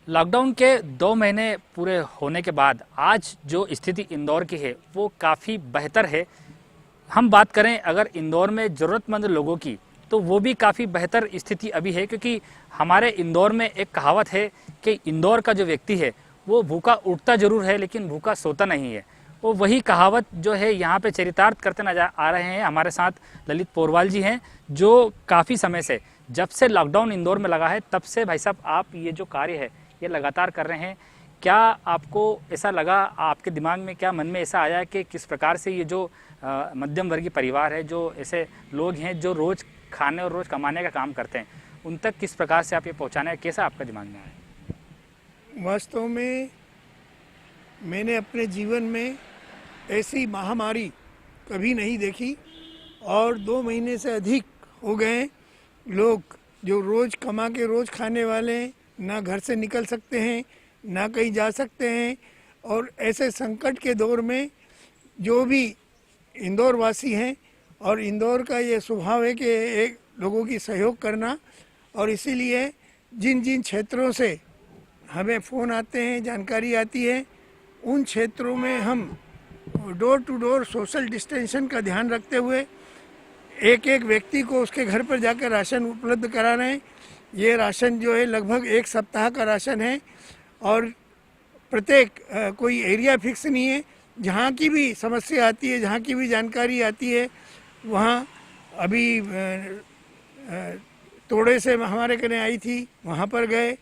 Lockdown के 2 महीने पूरे होने के बाद आज जो स्थिति इंदौर की है वो काफ़ी बेहतर है। हम बात करें अगर इंदौर में ज़रूरतमंद लोगों की, तो वो भी काफ़ी बेहतर स्थिति अभी है, क्योंकि हमारे इंदौर में एक कहावत है कि इंदौर का जो व्यक्ति है वो भूखा उठता ज़रूर है लेकिन भूखा सोता नहीं है। वो वही कहावत जो है यहाँ पे चरितार्थ करते नजर आ रहे हैं। हमारे साथ ललित पोरवाल जी हैं जो काफ़ी समय से, जब से लॉकडाउन इंदौर में लगा है तब से भाई साहब आप ये जो कार्य है ये लगातार कर रहे हैं। क्या आपको ऐसा लगा, आपके दिमाग में क्या मन में ऐसा आया कि किस प्रकार से ये जो मध्यम वर्गीय परिवार है, जो ऐसे लोग हैं जो रोज़ खाने और रोज़ कमाने का काम करते हैं, उन तक किस प्रकार से आप ये पहुँचाना है, कैसा आपका दिमाग में आया? वास्तव में मैंने अपने जीवन में ऐसी महामारी कभी नहीं देखी और 2 महीने से अधिक हो गए लोग जो रोज़ कमा के रोज़ खाने वाले हैं, ना घर से निकल सकते हैं, ना कहीं जा सकते हैं। और ऐसे संकट के दौर में जो भी इंदौर वासी हैं, और इंदौर का ये स्वभाव है कि एक लोगों की सहयोग करना, और इसीलिए जिन जिन क्षेत्रों से हमें फ़ोन आते हैं, जानकारी आती है, उन क्षेत्रों में हम door to door social distancing का ध्यान रखते हुए एक एक व्यक्ति को उसके घर पर जाकर राशन उपलब्ध करा रहे हैं। ये राशन जो है लगभग 1 सप्ताह का राशन है और प्रत्येक कोई एरिया फिक्स नहीं है। जहाँ की भी समस्या आती है, जहाँ की भी जानकारी आती है, वहाँ अभी तोड़े से हमारे कने आई थी, वहाँ पर गए,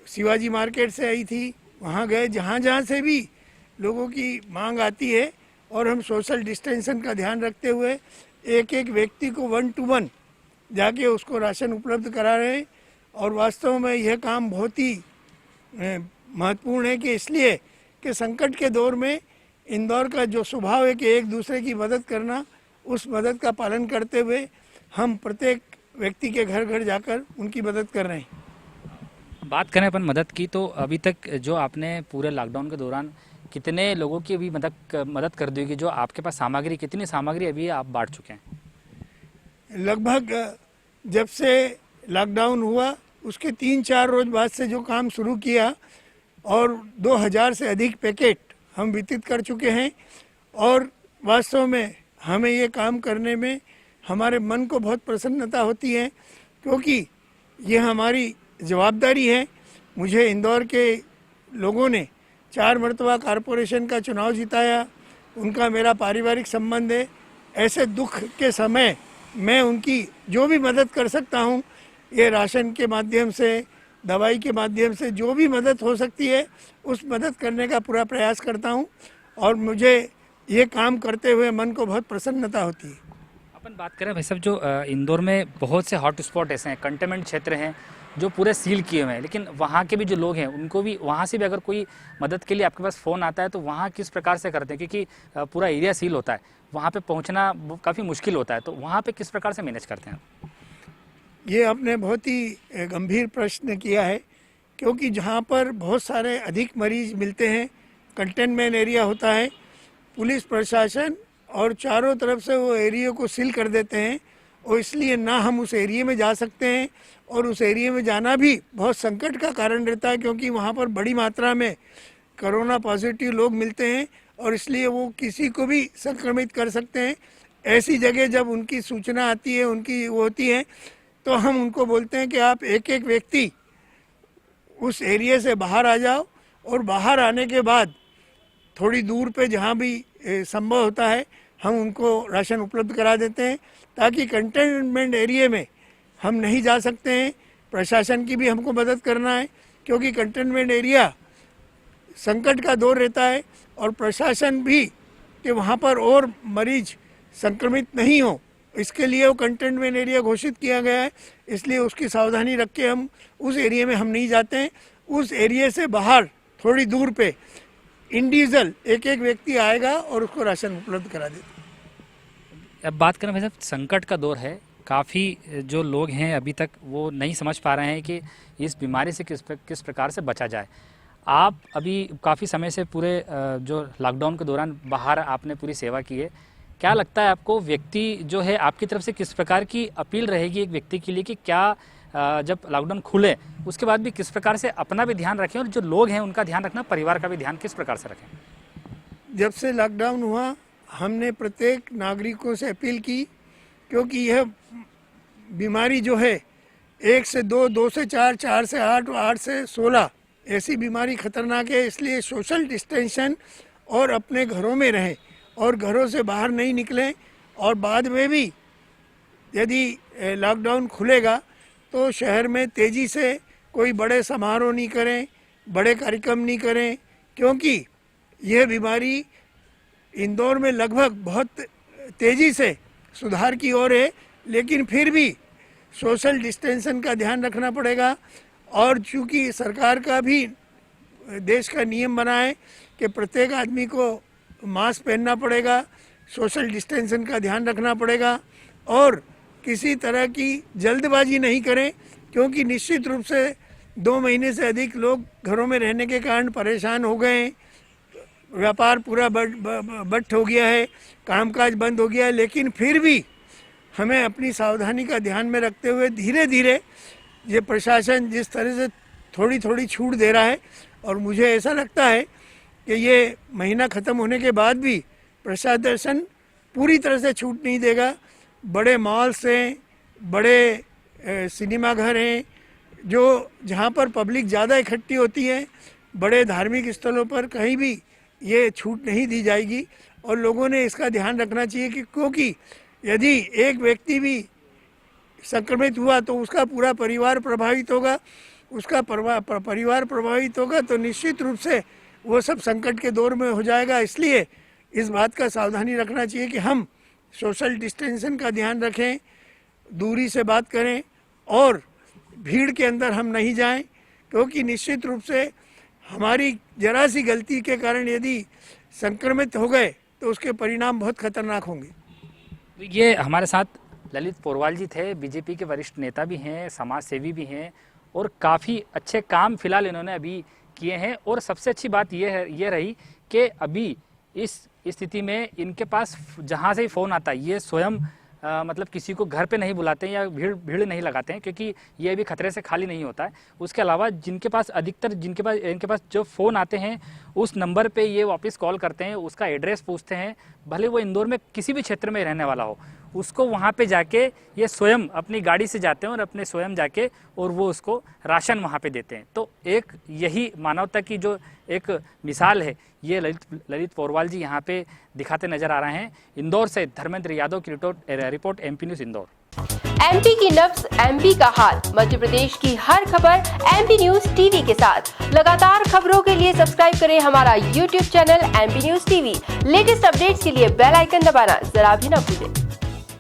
शिवाजी मार्केट से आई थी, वहाँ गए। जहाँ जहाँ से भी लोगों की मांग आती है और हम सोशल डिस्टेंशन का ध्यान रखते हुए एक एक व्यक्ति को 1 to 1 जाके उसको राशन उपलब्ध करा रहे हैं। और वास्तव में यह काम बहुत ही महत्वपूर्ण है कि इसलिए कि संकट के दौर में इंदौर का जो स्वभाव है कि एक दूसरे की मदद करना, उस मदद का पालन करते हुए हम प्रत्येक व्यक्ति के घर घर जाकर उनकी मदद कर रहे हैं। बात करें अपन मदद की, तो अभी तक जो आपने पूरे लॉकडाउन के दौरान कितने लोगों की अभी मदद कर दी होगी? जो आपके पास सामग्री, कितनी सामग्री अभी आप बांट चुके हैं? लगभग जब से लॉकडाउन हुआ उसके 3-4 रोज बाद से जो काम शुरू किया, और 2000 से अधिक पैकेट हम वितरित कर चुके हैं। और वास्तव में हमें ये काम करने में हमारे मन को बहुत प्रसन्नता होती है, क्योंकि ये हमारी जवाबदारी है। मुझे इंदौर के लोगों ने 4 मरतबा कॉरपोरेशन का चुनाव जिताया, उनका मेरा पारिवारिक संबंध है। ऐसे दुख के समय मैं उनकी जो भी मदद कर सकता हूँ, ये राशन के माध्यम से, दवाई के माध्यम से, जो भी मदद हो सकती है उस मदद करने का पूरा प्रयास करता हूँ। और मुझे ये काम करते हुए मन को बहुत प्रसन्नता होती है। अपन बात करें भाई साहब, जो इंदौर में बहुत से हॉट स्पॉट ऐसे हैं, कंटेनमेंट क्षेत्र हैं जो पूरे सील किए हुए हैं, लेकिन वहाँ के भी जो लोग हैं उनको भी, वहाँ से भी अगर कोई मदद के लिए आपके पास फ़ोन आता है तो वहाँ किस प्रकार से करते हैं? क्योंकि पूरा एरिया सील होता है, वहाँ पे पहुँचना काफ़ी मुश्किल होता है, तो वहाँ पे किस प्रकार से मैनेज करते हैं? ये आपने बहुत ही गंभीर प्रश्न किया है, क्योंकि जहाँ पर बहुत सारे अधिक मरीज मिलते हैं, कंटेनमेंट एरिया होता है, पुलिस प्रशासन और चारों तरफ से वो एरिया को सील कर देते हैं, और इसलिए ना हम उस एरिया में जा सकते हैं, और उस एरिया में जाना भी बहुत संकट का कारण रहता है, क्योंकि वहाँ पर बड़ी मात्रा में कोरोना पॉजिटिव लोग मिलते हैं और इसलिए वो किसी को भी संक्रमित कर सकते हैं। ऐसी जगह जब उनकी सूचना आती है, उनकी वो होती है, तो हम उनको बोलते हैं कि आप एक एक व्यक्ति उस एरिया से बाहर आ जाओ, और बाहर आने के बाद थोड़ी दूर पे जहाँ भी संभव होता है हम उनको राशन उपलब्ध करा देते हैं, ताकि कंटेनमेंट एरिया में हम नहीं जा सकते हैं। प्रशासन की भी हमको मदद करना है, क्योंकि कंटेनमेंट एरिया संकट का दौर रहता है, और प्रशासन भी कि वहाँ पर और मरीज संक्रमित नहीं हो, इसके लिए वो कंटेनमेंट एरिया घोषित किया गया है। इसलिए उसकी सावधानी रख के हम उस एरिया में हम नहीं जाते हैं। उस एरिया से बाहर थोड़ी दूर पे इंडिविजुअल एक एक व्यक्ति आएगा और उसको राशन उपलब्ध करा देते। अब बात करें भाई साहब, संकट का दौर है, काफ़ी जो लोग हैं अभी तक वो नहीं समझ पा रहे हैं कि इस बीमारी से किस प्रकार से बचा जाए। आप अभी काफ़ी समय से पूरे जो लॉकडाउन के दौरान बाहर आपने पूरी सेवा की है, क्या लगता है आपको व्यक्ति जो है आपकी तरफ से किस प्रकार की अपील रहेगी एक व्यक्ति के लिए कि क्या जब लॉकडाउन खुले उसके बाद भी किस प्रकार से अपना भी ध्यान रखें और जो लोग हैं उनका ध्यान रखना, परिवार का भी ध्यान किस प्रकार से रखें? जब से लॉकडाउन हुआ हमने प्रत्येक नागरिकों से अपील की, क्योंकि यह बीमारी जो है 1 से 2, 2 से 4, 4 से 8, 8 से 16 ऐसी बीमारी खतरनाक है। इसलिए सोशल डिस्टेंशन और अपने घरों में रहें और घरों से बाहर नहीं निकलें। और बाद में भी यदि लॉकडाउन खुलेगा तो शहर में तेज़ी से कोई बड़े समारोह नहीं करें, बड़े कार्यक्रम नहीं करें, क्योंकि यह बीमारी इंदौर में लगभग बहुत तेज़ी से सुधार की ओर है। लेकिन फिर भी सोशल डिस्टेंशन का ध्यान रखना पड़ेगा। और चूँकि सरकार का भी देश का नियम बना है कि प्रत्येक आदमी को मास्क पहनना पड़ेगा, सोशल डिस्टेंशन का ध्यान रखना पड़ेगा और किसी तरह की जल्दबाजी नहीं करें, क्योंकि निश्चित रूप से 2 महीने से अधिक लोग घरों में रहने के कारण परेशान हो गए हैं। व्यापार पूरा बट हो गया है, कामकाज बंद हो गया है। लेकिन फिर भी हमें अपनी सावधानी का ध्यान में रखते हुए धीरे धीरे ये प्रशासन जिस तरह से थोड़ी थोड़ी छूट दे रहा है, और मुझे ऐसा लगता है कि ये महीना ख़त्म होने के बाद भी प्रशासन पूरी तरह से छूट नहीं देगा। बड़े मॉल्स हैं, बड़े सिनेमा घर हैं, जो जहाँ पर पब्लिक ज़्यादा इकट्ठी होती है, बड़े धार्मिक स्थलों पर कहीं भी ये छूट नहीं दी जाएगी। और लोगों ने इसका ध्यान रखना चाहिए कि क्योंकि यदि एक व्यक्ति भी संक्रमित हुआ तो उसका पूरा परिवार प्रभावित होगा, उसका परिवार प्रभावित होगा तो निश्चित रूप से वो सब संकट के दौर में हो जाएगा। इसलिए इस बात का सावधानी रखना चाहिए कि हम सोशल डिस्टेंशन का ध्यान रखें, दूरी से बात करें और भीड़ के अंदर हम नहीं जाएं, क्योंकि निश्चित रूप से हमारी जरा सी गलती के कारण यदि संक्रमित हो गए तो उसके परिणाम बहुत खतरनाक होंगे। ये हमारे साथ ललित पोरवाल जी थे, बीजेपी के वरिष्ठ नेता भी हैं, समाज सेवी भी हैं और काफ़ी अच्छे काम फिलहाल इन्होंने अभी किए हैं। और सबसे अच्छी बात ये रही कि अभी इस स्थिति में इनके पास जहाँ से ही फ़ोन आता है ये स्वयं मतलब किसी को घर पे नहीं बुलाते हैं या भीड़ नहीं लगाते हैं, क्योंकि ये भी खतरे से खाली नहीं होता है। उसके अलावा इनके पास जो फ़ोन आते हैं उस नंबर पे ये वापस कॉल करते हैं, उसका एड्रेस पूछते हैं, भले वो इंदौर में किसी भी क्षेत्र में रहने वाला हो, उसको वहाँ पे जाके ये स्वयं अपनी गाड़ी से जाते हैं और अपने स्वयं जाके और वो उसको राशन वहाँ पे देते हैं। तो एक यही मानवता की जो एक मिसाल है ये ललित पोरवाल जी यहाँ पे दिखाते नजर आ रहे हैं। इंदौर से धर्मेंद्र यादव की report MP news Indore. MP की नब्ज, एमपी का हाल, मध्य प्रदेश की हर खबर एमपी न्यूज टीवी के साथ। लगातार खबरों के लिए सब्सक्राइब करें हमारा YouTube channel MP news TV. Latest updates के लिए बेल आइकन दबाना जरा भी न भूलें।